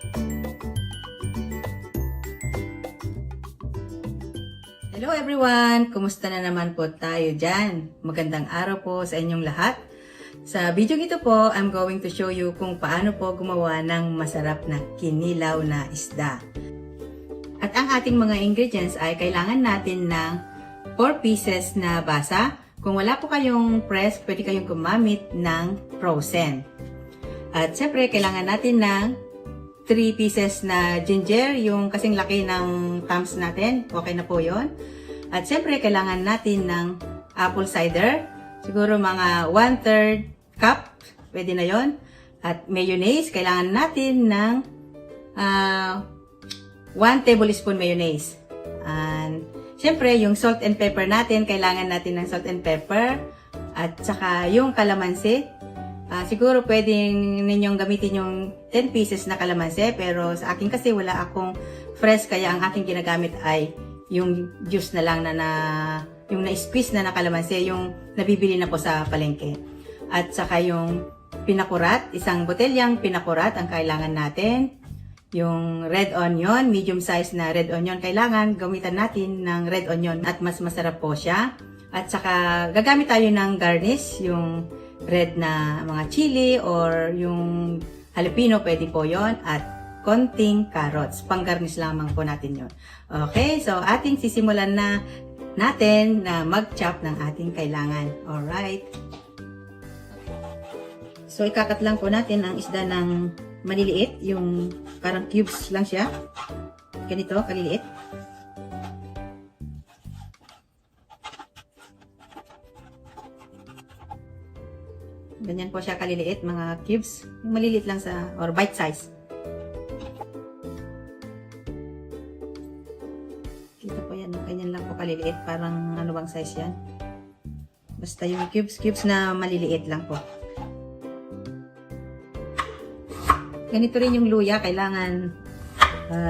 Hello everyone! Kumusta na naman po tayo dyan? Magandang araw po sa inyong lahat. Sa video ito po, I'm going to show you kung paano po gumawa ng masarap na kinilaw na isda. At ang ating mga ingredients ay kailangan natin ng 4 pieces na basa. Kung wala po kayong press, pwede kayong gumamit ng frozen. At syempre, kailangan natin ng 3 pieces na ginger, yung kasing laki ng thumbs natin. Okay na po yon. At syempre, kailangan natin ng apple cider. Siguro mga 1/3 cup. Pwede na yon. At mayonnaise, kailangan natin ng 1 tablespoon mayonnaise. And syempre, yung salt and pepper natin, kailangan natin ng salt and pepper. At saka yung kalamansi. Siguro pwedeng ninyong gamitin yung 10 pieces na kalamansi, pero sa akin kasi wala akong fresh, kaya ang aking ginagamit ay yung juice na lang yung na-squeeze na kalamansi, yung nabibili na po sa palengke. At saka yung pinakurat, isang botelyang pinakurat ang kailangan natin. Yung red onion, medium size na red onion, kailangan gamitan natin ng red onion at mas masarap po siya. At saka gagamit tayo ng garnish, yung red na mga chili or yung jalapeno, pwede po yon. At konting carrots, pang-garnish lamang po natin yon. Okay, so ating sisimulan na natin na mag-chop ng ating kailangan. Alright. So ikakat lang po natin ang isda ng maliliit, yung parang cubes lang siya. Ganito, kaliliit. Ganyan po siya kaliliit, mga cubes. Yung maliliit lang sa, or bite size. Kita po yan, ganyan lang po kaliliit. Parang ano bang size yan. Basta yung cubes na maliliit lang po. Ganito rin yung luya, kailangan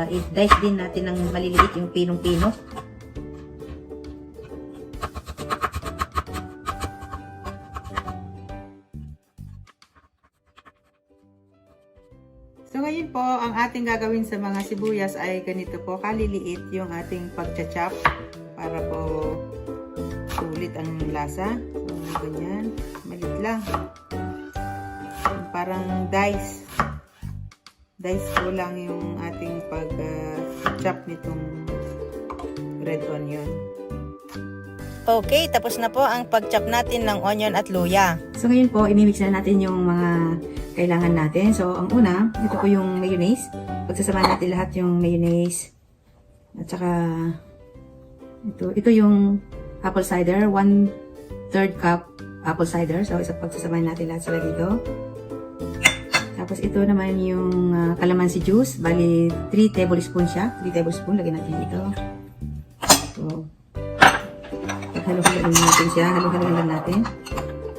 i-dice din natin ng maliliit, yung pinong-pino. So ngayon po, ang ating gagawin sa mga sibuyas ay ganito po, kaliliit yung ating pagcha-chop para po sulit ang lasa. So ganyan, maliit lang. Parang dice. Dice ko lang yung ating pag-chop nitong red onion. Okay, tapos na po ang pag-chop natin ng onion at luya. So ngayon po, imimix na natin yung mga kailangan natin. So ang una, ito po yung mayonnaise. Pagsasama natin lahat yung mayonnaise. At saka ito yung apple cider, 1/3 cup apple cider. So pagsasamahin natin lahat sila dito. Tapos ito naman yung calamansi juice, bali 3 tablespoon siya. 3 tablespoon, lagyan natin dito. So, halo-haloin natin siya, halo-haloin lang natin.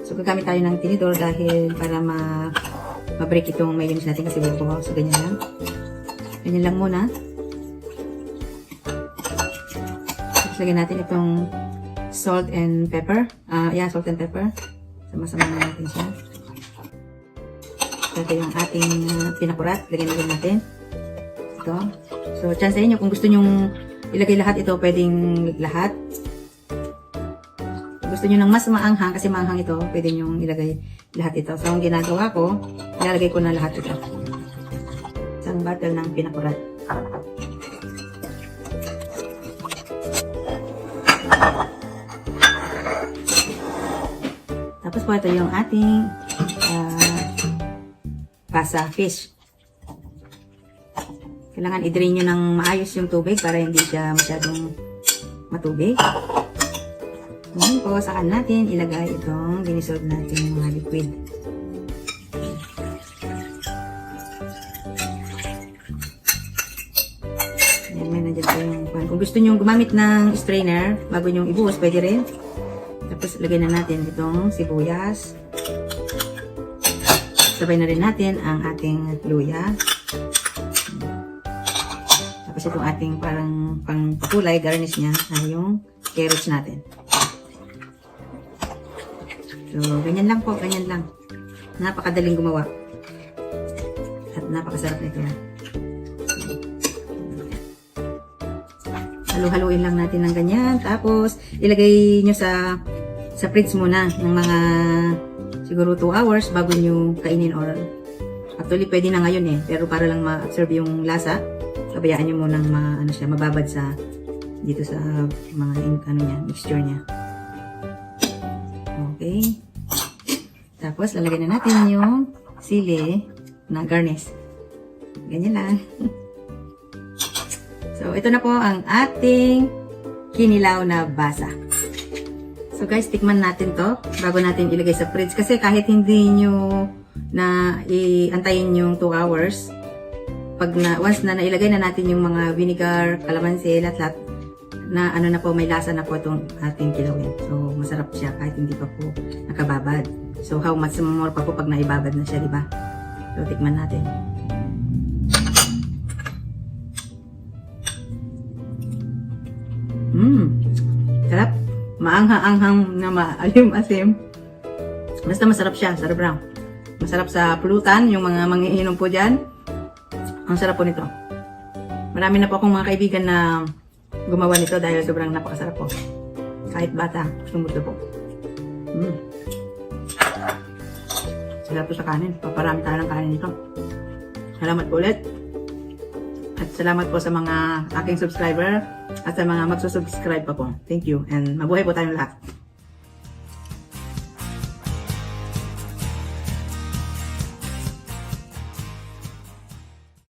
So, gagamit tayo ng tinidor dahil para ma-break itong mayonnaise natin kasi buo. So, ganyan lang. Ganyan lang muna. Tapos, lagyan natin itong salt and pepper. Salt and pepper. Sama-sama na natin siya. Ito yung ating pinakurat. Lagyan natin. Ito. So, chance sa inyo. Kung gusto nyong ilagay lahat ito, pwedeng lahat. Kung gusto nyo ng mas maanghang, kasi maanghang ito, pwede nyo ilagay lahat ito. So, ang ginagawa ko, ilalagay ko na lahat ito. Isang bottle ng pinakurat. Tapos po, ito yung ating basa fish. Kailangan i-drain nyo ng maayos yung tubig para hindi siya masyadong matubig. Ngayon po, saan natin ilagay itong dinisolve natin mga liquid. Yan, may nandiyan po yung pan. Kung gusto nyo gumamit ng strainer, bago nyo ibuhos, pwede rin. Tapos, lagay na natin itong sibuyas. Sabay na rin natin ang ating luya. Tapos itong ating parang pangkulay, garnish niya ay yung carrots natin. So, ganyan lang po, ganyan lang. Napakadaling gumawa. At napakasarap nito yan. Halu-haluin lang natin ng ganyan. Tapos, ilagay nyo sa fridge muna ng mga siguro 2 hours bago nyo kainin or actually pwede na ngayon pero para lang ma-absorb yung lasa, pabayaan nyo munang mababad sa dito sa mga mixture niya. Okay. Tapos, lalagyan na natin yung sili na garnish. Ganyan lang. So, ito na po ang ating kinilaw na basa. So, guys, tikman natin to bago natin ilagay sa fridge. Kasi kahit hindi nyo na iantayin yung 2 hours, once na nailagay na natin yung mga vinegar, kalamansi, lahat na na po, may lasa na po itong ating kilawin. So, masarap siya kahit hindi pa po nakababad. So, how much more pa po pag naibabad na siya, di ba? So, tikman natin. Sarap. Maanghang-anghang na maalim-asim. Basta masarap siya. Sarap lang. Masarap sa pulutan. Yung mga mangiinom po dyan. Ang sarap po nito. Marami na po akong mga kaibigan na gumawa nito dahil sobrang napakasarap po. Kahit bata. Gusto po. Sarap po sa kanin. Paparami tayo ng kanin nito. Salamat po ulit. At salamat po sa mga aking subscriber at sa mga magsusubscribe pa po. Thank you and mabuhay po tayong lahat.